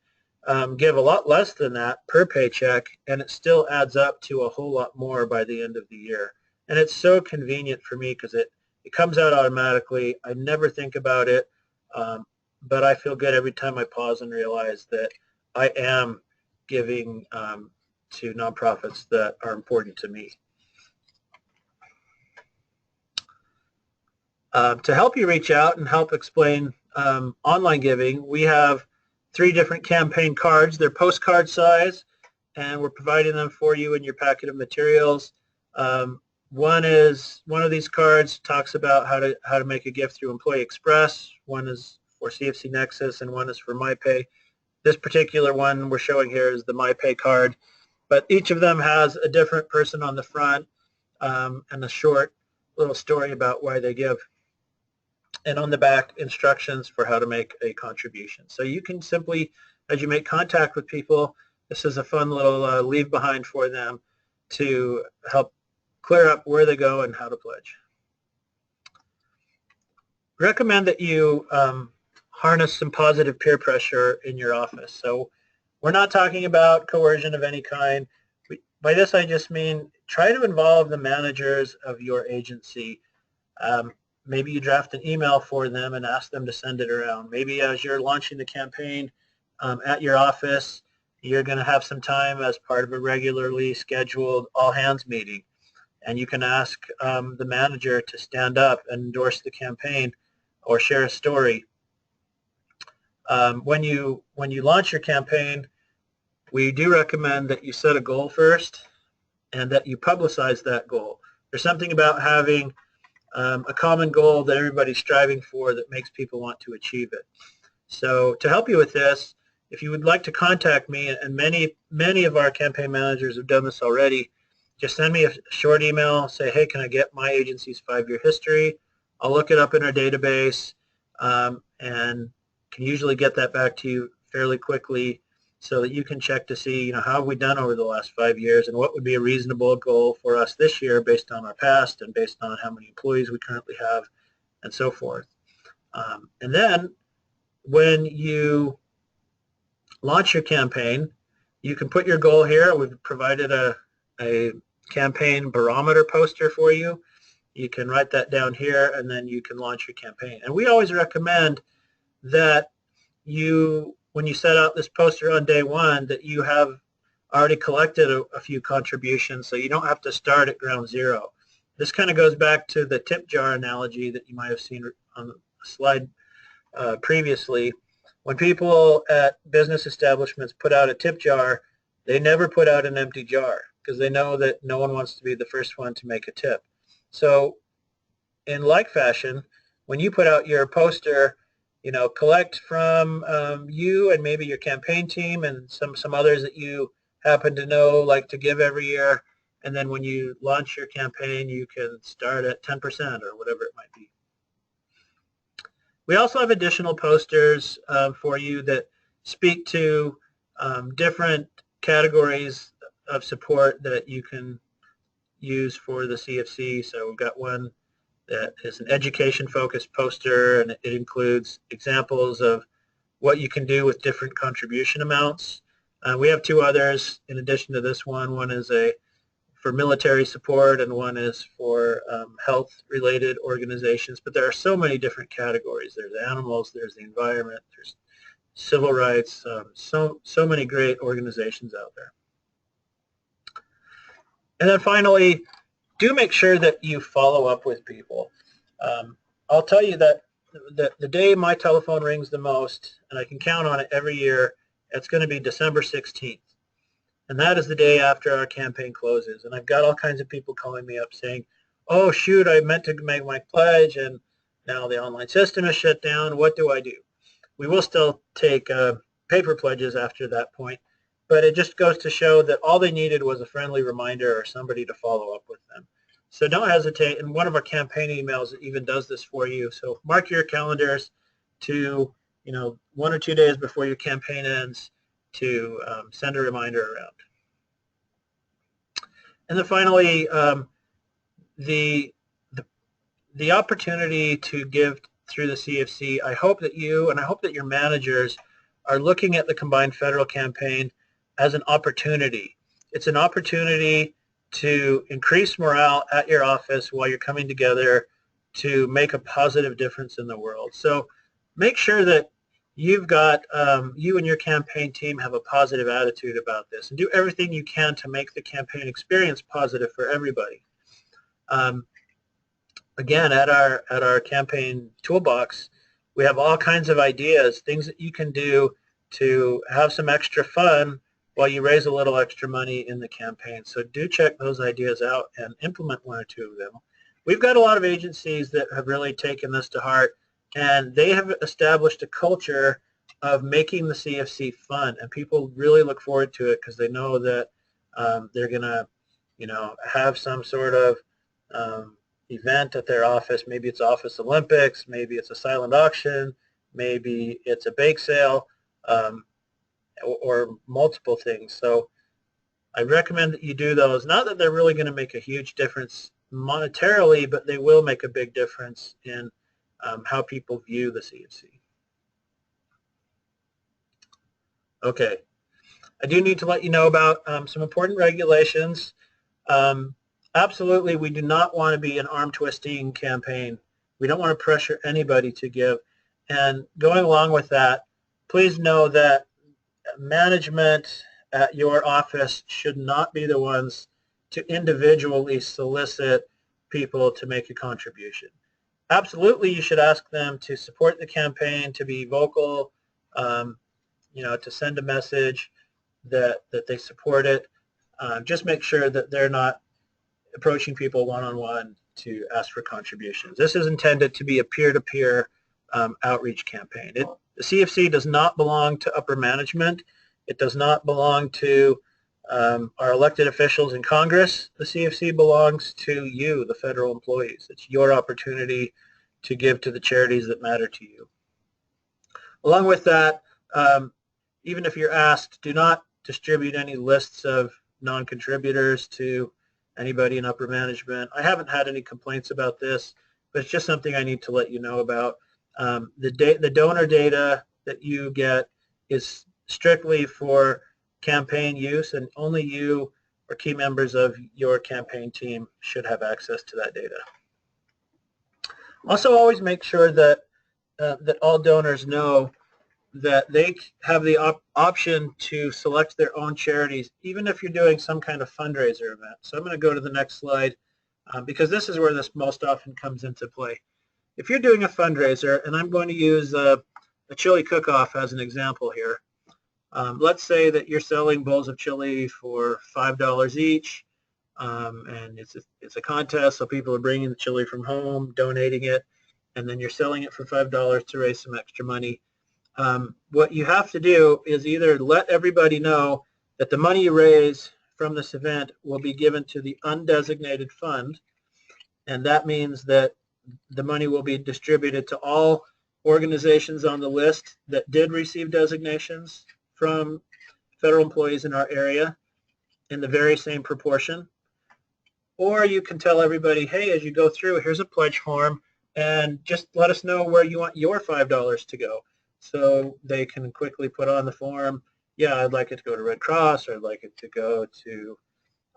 give a lot less than that per paycheck, and it still adds up to a whole lot more by the end of the year. And it's so convenient for me because it comes out automatically. I never think about it, but I feel good every time I pause and realize that I am giving to nonprofits that are important to me. To help you reach out and help explain online giving, we have 3 different campaign cards. They're postcard size, and we're providing them for you in your packet of materials. One of these cards talks about how to make a gift through Employee Express. One is for CFC Nexus, and one is for MYPAY. This particular one we're showing here is the MYPAY card, but each of them has a different person on the front and a short little story about why they give. And on the back, instructions for how to make a contribution. So you can simply, as you make contact with people, this is a fun little leave behind for them to help clear up where they go and how to pledge. Recommend that you harness some positive peer pressure in your office. So we're not talking about coercion of any kind. By this I just mean try to involve the managers of your agency. Maybe you draft an email for them and ask them to send it around. Maybe as you're launching the campaign at your office, you're going to have some time as part of a regularly scheduled all-hands meeting. And you can ask the manager to stand up and endorse the campaign or share a story. When you launch your campaign, we do recommend that you set a goal first and that you publicize that goal. There's something about having a common goal that everybody's striving for that makes people want to achieve it. So to help you with this, if you would like to contact me, and many of our campaign managers have done this already, just send me a short email, say, hey, can I get my agency's 5-year history? I'll look it up in our database and can usually get that back to you fairly quickly so that you can check to see, how have we done over the last 5 years and what would be a reasonable goal for us this year based on our past and based on how many employees we currently have and so forth. And then when you launch your campaign, you can put your goal here. We've provided a campaign barometer poster for you. You can write that down here and then you can launch your campaign. And we always recommend that when you set out this poster on day one, that you have already collected a few contributions so you don't have to start at ground zero. This kind of goes back to the tip jar analogy that you might have seen on the slide previously. When people at business establishments put out a tip jar, they never put out an empty jar because they know that no one wants to be the first one to make a tip. So in like fashion, when you put out your poster, collect from you and maybe your campaign team and some others that you happen to know like to give every year. And then when you launch your campaign, you can start at 10% or whatever it might be. We also have additional posters for you that speak to different categories of support that you can use for the CFC. So we've got one that is an education-focused poster, and it includes examples of what you can do with different contribution amounts. We have two others in addition to this one. One is for military support, and one is for health-related organizations. But there are so many different categories. There's animals, there's the environment, there's civil rights, so many great organizations out there. And then finally, do make sure that you follow up with people. I'll tell you that the day my telephone rings the most, and I can count on it every year, it's going to be December 16th. And that is the day after our campaign closes. And I've got all kinds of people calling me up saying, oh, shoot, I meant to make my pledge, and now the online system is shut down. What do I do? We will still take paper pledges after that point, but it just goes to show that all they needed was a friendly reminder or somebody to follow up with them. So don't hesitate. And one of our campaign emails even does this for you. So mark your calendars to 1 or 2 days before your campaign ends to send a reminder around. And then finally, the opportunity to give through the CFC, I hope that you and I hope that your managers are looking at the combined federal campaign as an opportunity. It's an opportunity to increase morale at your office while you're coming together to make a positive difference in the world. So make sure that you've got, you and your campaign team have a positive attitude about this, and do everything you can to make the campaign experience positive for everybody. Again, at our campaign toolbox, we have all kinds of ideas, things that you can do to have some extra fun while you raise a little extra money in the campaign. So do check those ideas out and implement one or two of them. We've got a lot of agencies that have really taken this to heart, and they have established a culture of making the CFC fun, and people really look forward to it because they know that they're going to, have some sort of event at their office. Maybe it's Office Olympics, maybe it's a silent auction, maybe it's a bake sale, or multiple things. So I recommend that you do those. Not that they're really going to make a huge difference monetarily, but they will make a big difference in how people view the CFC. Okay, I do need to let you know about some important regulations. Absolutely, we do not want to be an arm-twisting campaign. We don't want to pressure anybody to give. And going along with that, please know that management at your office should not be the ones to individually solicit people to make a contribution. Absolutely, you should ask them to support the campaign, to be vocal, to send a message that they support it. Just make sure that they're not approaching people one-on-one to ask for contributions. This is intended to be a peer-to-peer outreach campaign. The CFC does not belong to upper management. It does not belong to our elected officials in Congress. The CFC belongs to you, the federal employees. It's your opportunity to give to the charities that matter to you. Along with that, even if you're asked, do not distribute any lists of non-contributors to anybody in upper management. I haven't had any complaints about this, but it's just something I need to let you know about. The donor data that you get is strictly for campaign use, and only you or key members of your campaign team should have access to that data. Also, always make sure that that all donors know that they have the option to select their own charities, even if you're doing some kind of fundraiser event. So I'm going to go to the next slide because this is where this most often comes into play. If you're doing a fundraiser, and I'm going to use a chili cook-off as an example here. Let's say that you're selling bowls of chili for $5 each. and it's a contest, so people are bringing the chili from home, donating it, and then you're selling it for $5 to raise some extra money. What you have to do is either let everybody know that the money you raise from this event will be given to the undesignated fund, and that means that the money will be distributed to all organizations on the list that did receive designations from federal employees in our area in the very same proportion. Or you can tell everybody, hey, as you go through, here's a pledge form, and just let us know where you want your $5 to go. So they can quickly put on the form, yeah, I'd like it to go to Red Cross, or I'd like it to go to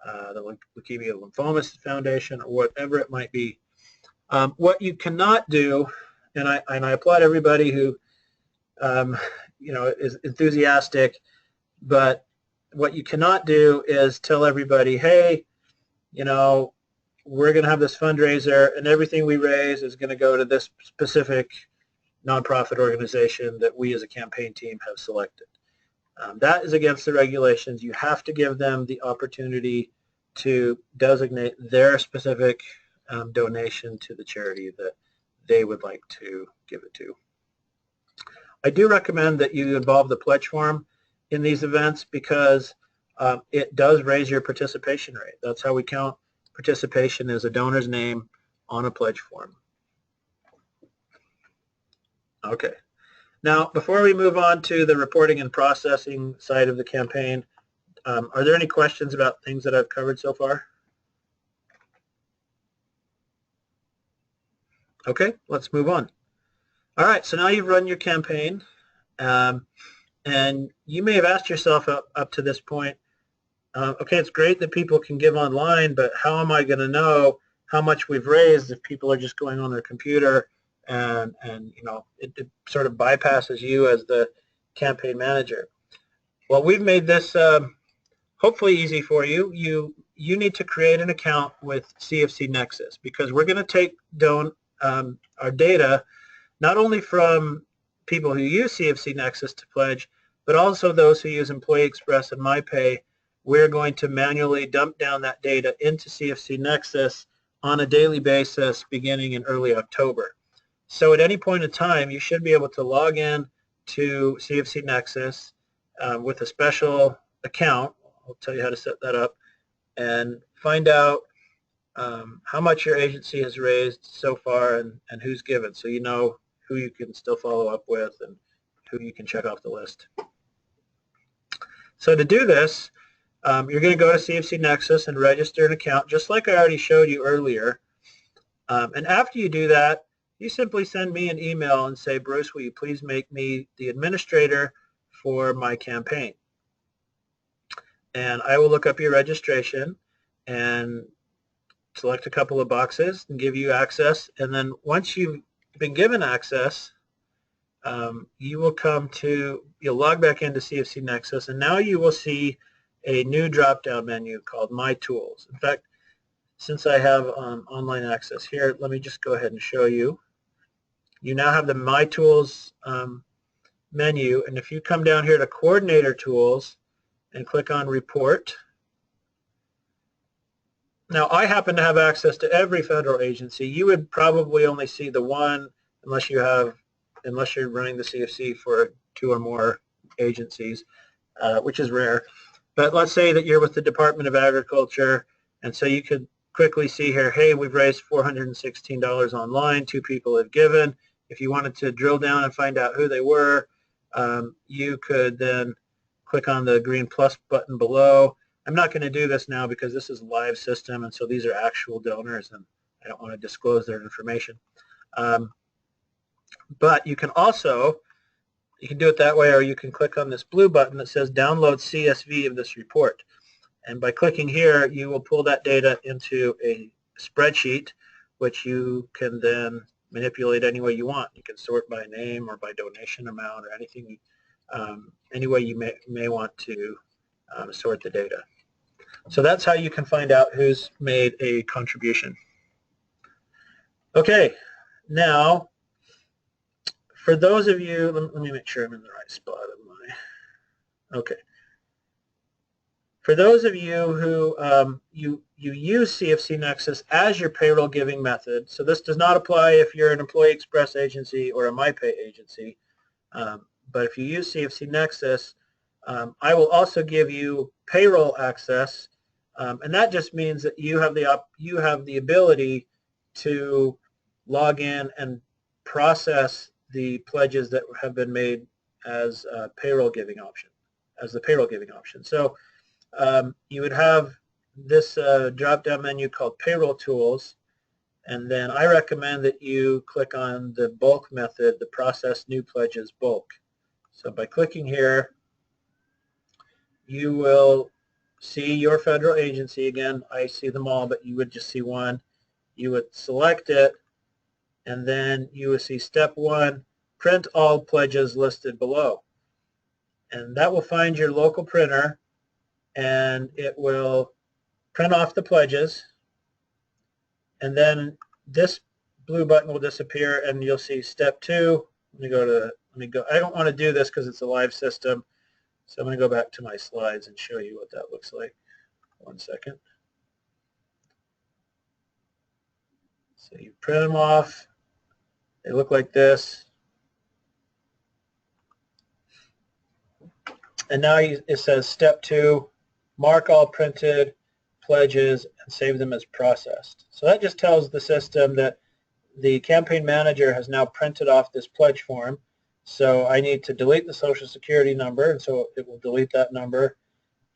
the Leukemia Lymphoma Foundation, or whatever it might be. What you cannot do, and I applaud everybody who is enthusiastic, but what you cannot do is tell everybody, hey, we're going to have this fundraiser, and everything we raise is going to go to this specific nonprofit organization that we as a campaign team have selected. That is against the regulations. You have to give them the opportunity to designate their specific donation to the charity that they would like to give it to. I do recommend that you involve the pledge form in these events because it does raise your participation rate. That's how we count participation, as a donor's name on a pledge form. Okay. Now, before we move on to the reporting and processing side of the campaign, are there any questions about things that I've covered so far? Okay, let's move on. All right, so now you've run your campaign, and you may have asked yourself up to this point, okay, it's great that people can give online, but how am I going to know how much we've raised if people are just going on their computer and it sort of bypasses you as the campaign manager? Well, we've made this hopefully easy for you. You need to create an account with CFC Nexus because we're going to take our data not only from people who use CFC Nexus to pledge, but also those who use Employee Express and MyPay. We're going to manually dump down that data into CFC Nexus on a daily basis beginning in early October. So at any point in time, you should be able to log in to CFC Nexus with a special account. I'll tell you how to set that up, and find out how much your agency has raised so far and who's given, so you know who you can still follow up with and who you can check off the list. So to do this, you're going to go to CFC Nexus and register an account, just like I already showed you earlier. And after you do that, you simply send me an email and say, Bruce, will you please make me the administrator for my campaign? And I will look up your registration and select a couple of boxes and give you access. And then once you've been given access, you'll log back into CFC Nexus, and now you will see a new drop-down menu called My Tools. In fact, since I have online access here, let me just go ahead and show you. You now have the My Tools menu, and if you come down here to Coordinator Tools and click on Report. Now, I happen to have access to every federal agency. You would probably only see the one unless you're running the CFC for 2 or more agencies, which is rare. But let's say that you're with the Department of Agriculture, and so you could quickly see here, hey, we've raised $416 online, 2 people have given. If you wanted to drill down and find out who they were, you could then click on the green plus button below. I'm not going to do this now because this is a live system, and so these are actual donors, and I don't want to disclose their information. But you can do it that way, or you can click on this blue button that says download CSV of this report. And by clicking here, you will pull that data into a spreadsheet, which you can then manipulate any way you want. You can sort by name or by donation amount or anything, any way you may want to sort the data. So that's how you can find out who's made a contribution. Okay, now for those of you, let me make sure I'm in the right spot of my, okay. For those of you who you use CFC Nexus as your payroll giving method, so this does not apply if you're an Employee Express agency or a MYPAY agency, but if you use CFC Nexus, I will also give you payroll access, and that just means that you have the ability to log in and process the pledges that have been made as the payroll giving option. So you would have this drop-down menu called Payroll Tools, and then I recommend that you click on the bulk method, the Process New Pledges Bulk. So by clicking here, you will see your federal agency. Again, I see them all, but you would just see one. You would select it, and then you would see step 1, print all pledges listed below. And that will find your local printer, and it will print off the pledges, and then this blue button will disappear, and you'll see step 2. I don't want to do this because it's a live system, so I'm going to go back to my slides and show you what that looks like. One second. So you print them off. They look like this. And now it says step 2, mark all printed pledges and save them as processed. So that just tells the system that the campaign manager has now printed off this pledge form. So I need to delete the Social Security number, and so it will delete that number.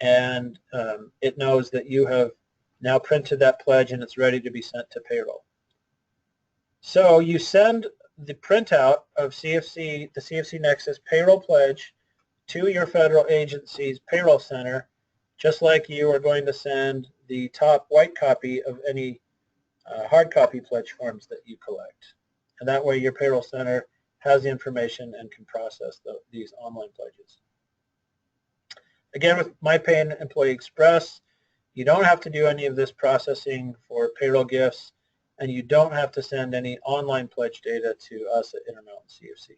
And it knows that you have now printed that pledge and it's ready to be sent to payroll. So you send the printout of the CFC Nexus payroll pledge to your federal agency's payroll center, just like you are going to send the top white copy of any hard copy pledge forms that you collect. And that way your payroll center has the information and can process these online pledges. Again, with MyPay and Employee Express, you don't have to do any of this processing for payroll gifts, and you don't have to send any online pledge data to us at Intermountain CFC.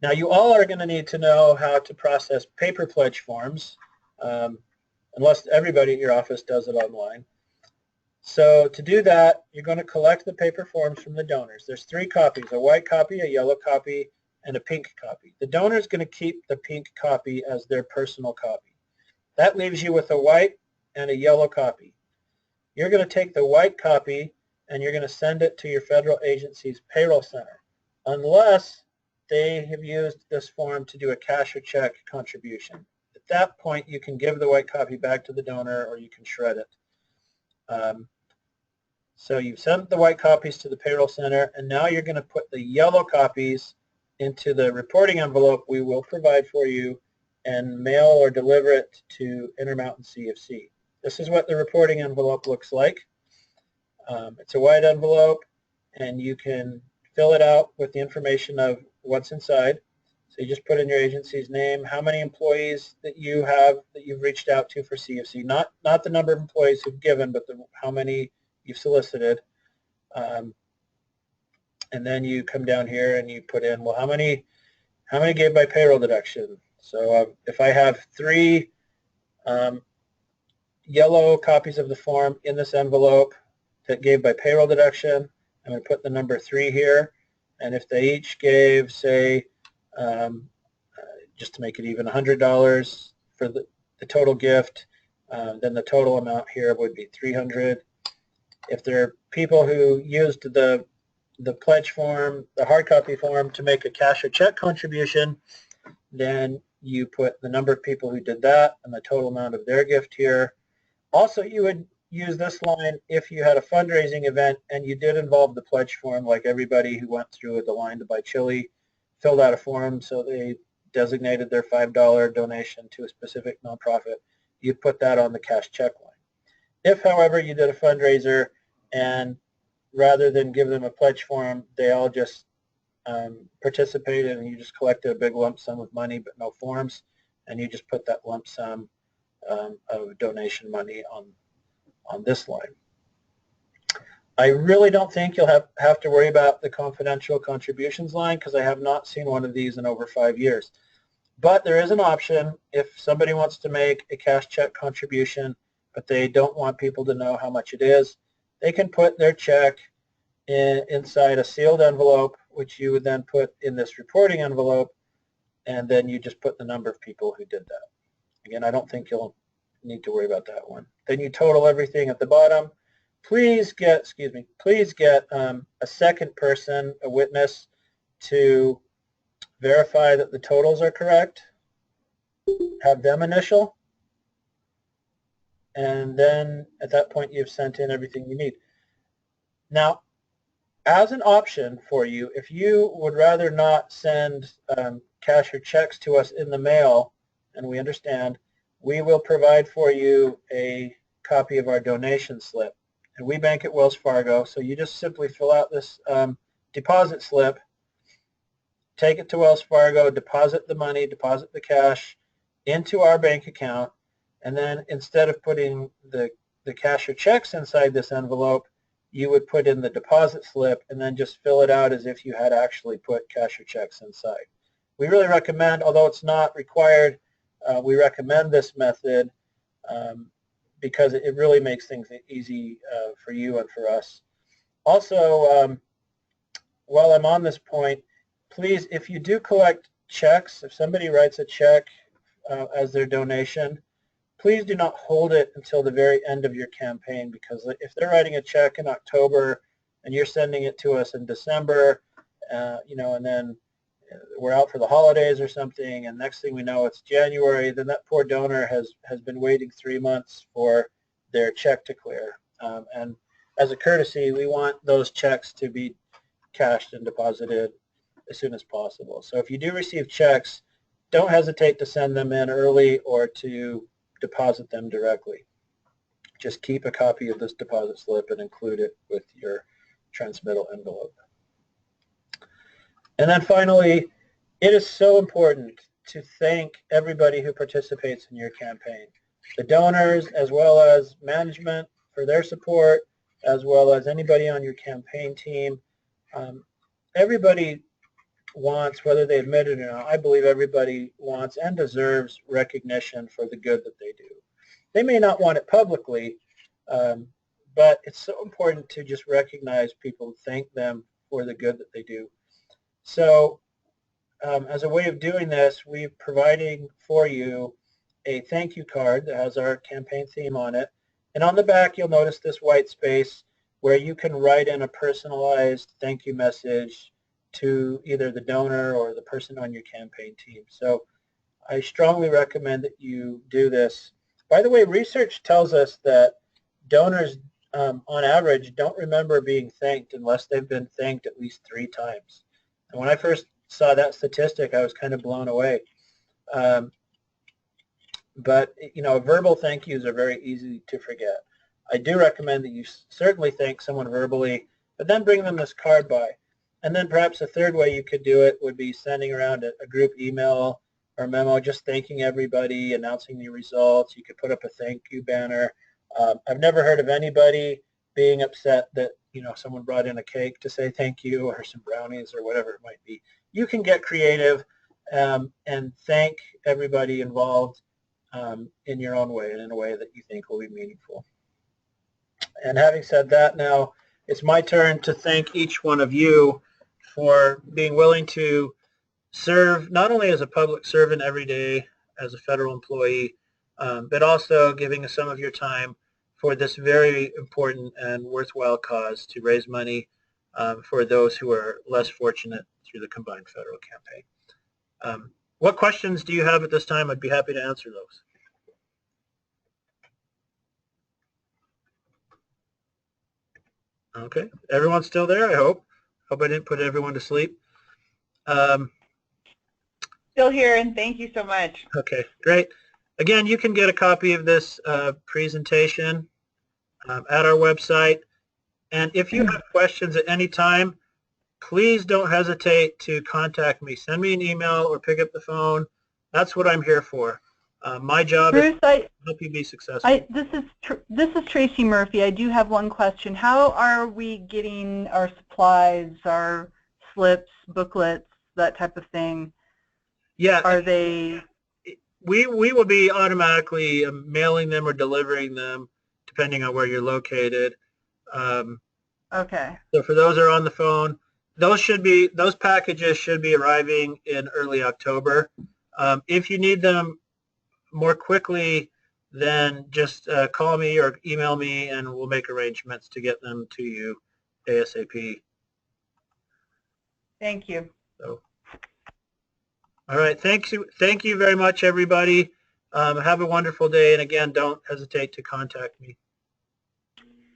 Now, you all are going to need to know how to process paper pledge forms, unless everybody at your office does it online. So to do that, you're going to collect the paper forms from the donors. There's 3 copies, a white copy, a yellow copy, and a pink copy. The donor is going to keep the pink copy as their personal copy. That leaves you with a white and a yellow copy. You're going to take the white copy and you're going to send it to your federal agency's payroll center, unless they have used this form to do a cash or check contribution. At that point, you can give the white copy back to the donor, or you can shred it. So you've sent the white copies to the payroll center, and now you're going to put the yellow copies into the reporting envelope we will provide for you and mail or deliver it to Intermountain CFC. This is what the reporting envelope looks like. It's a white envelope, and you can fill it out with the information of what's inside. So you just put in your agency's name, how many employees that you have that you've reached out to for CFC, not the number of employees who've given, but how many you've solicited. And then you come down here and you put in, well, how many gave by payroll deduction? So if I have 3 yellow copies of the form in this envelope that gave by payroll deduction, I'm going to put the number 3 here. And if they each gave, say, just to make it even, $100 for the total gift, then the total amount here would be $300. If there are people who used the pledge form, the hard copy form, to make a cash or check contribution, then you put the number of people who did that and the total amount of their gift here. Also, you would use this line if you had a fundraising event and you did involve the pledge form, like everybody who went through the line to buy chili filled out a form, so they designated their $5 donation to a specific nonprofit. You put that on the cash check line. If, however, you did a fundraiser and rather than give them a pledge form, they all just participated and you just collected a big lump sum of money but no forms, and you just put that lump sum of donation money on this line. I really don't think you'll have to worry about the confidential contributions line, because I have not seen one of these in over 5 years. But there is an option if somebody wants to make a cash check contribution, but they don't want people to know how much it is. They can put their check inside a sealed envelope, which you would then put in this reporting envelope, and then you just put the number of people who did that. Again, I don't think you'll need to worry about that one. Then you total everything at the bottom. Please get a second person, a witness, to verify that the totals are correct. Have them initial. And then at that point, you've sent in everything you need. Now, as an option for you, if you would rather not send cash or checks to us in the mail, and we understand, we will provide for you a copy of our donation slip. And we bank at Wells Fargo, so you just simply fill out this deposit slip, take it to Wells Fargo, deposit the money, deposit the cash into our bank account, and then instead of putting the cash or checks inside this envelope, you would put in the deposit slip and then just fill it out as if you had actually put cash or checks inside. We really recommend, although it's not required, we recommend this method because it really makes things easy for you and for us. Also, while I'm on this point, please, if you do collect checks, if somebody writes a check as their donation, please do not hold it until the very end of your campaign, because if they're writing a check in October and you're sending it to us in December, and then we're out for the holidays or something, and next thing we know it's January, then that poor donor has been waiting 3 months for their check to clear. And as a courtesy, we want those checks to be cashed and deposited as soon as possible. So if you do receive checks, don't hesitate to send them in early or to deposit them directly. Just keep a copy of this deposit slip and include it with your transmittal envelope. And then finally, it is so important to thank everybody who participates in your campaign. The donors, as well as management for their support, as well as anybody on your campaign team. Everybody wants, whether they admit it or not, I believe everybody wants and deserves recognition for the good that they do. They may not want it publicly, but it's so important to just recognize people, thank them for the good that they do. So as a way of doing this, we're providing for you a thank you card that has our campaign theme on it. And on the back, you'll notice this white space where you can write in a personalized thank you message to either the donor or the person on your campaign team. So I strongly recommend that you do this. By the way, research tells us that donors, on average, don't remember being thanked unless they've been thanked at least 3 times. And when I first saw that statistic, I was kind of blown away. But, verbal thank yous are very easy to forget. I do recommend that you certainly thank someone verbally, but then bring them this card by. And then perhaps a third way you could do it would be sending around a group email or memo just thanking everybody, announcing the results. You could put up a thank you banner. I've never heard of anybody being upset that, someone brought in a cake to say thank you or some brownies or whatever it might be. You can get creative and thank everybody involved in your own way and in a way that you think will be meaningful. And having said that, now it's my turn to thank each one of you for being willing to serve not only as a public servant every day as a federal employee, but also giving us some of your time for this very important and worthwhile cause to raise money for those who are less fortunate through the combined federal campaign. What questions do you have at this time? I'd be happy to answer those. Okay, everyone's still there, I hope. Hope I didn't put everyone to sleep. Still here, and thank you so much. Okay, great. Again, you can get a copy of this presentation at our website. And if you have questions at any time, please don't hesitate to contact me. Send me an email or pick up the phone. That's what I'm here for. My job Bruce, is to help you be successful. This is Tracy Murphy. I do have one question. How are we getting our supplies, our slips, booklets, that type of thing? Yeah. Are they? We will be automatically mailing them or delivering them depending on where you're located. Okay. So for those who are on the phone, those packages should be arriving in early October. If you need them more quickly, then just call me or email me and we'll make arrangements to get them to you ASAP. Thank you. So, all right. Thank you very much, everybody. Have a wonderful day. And again, don't hesitate to contact me.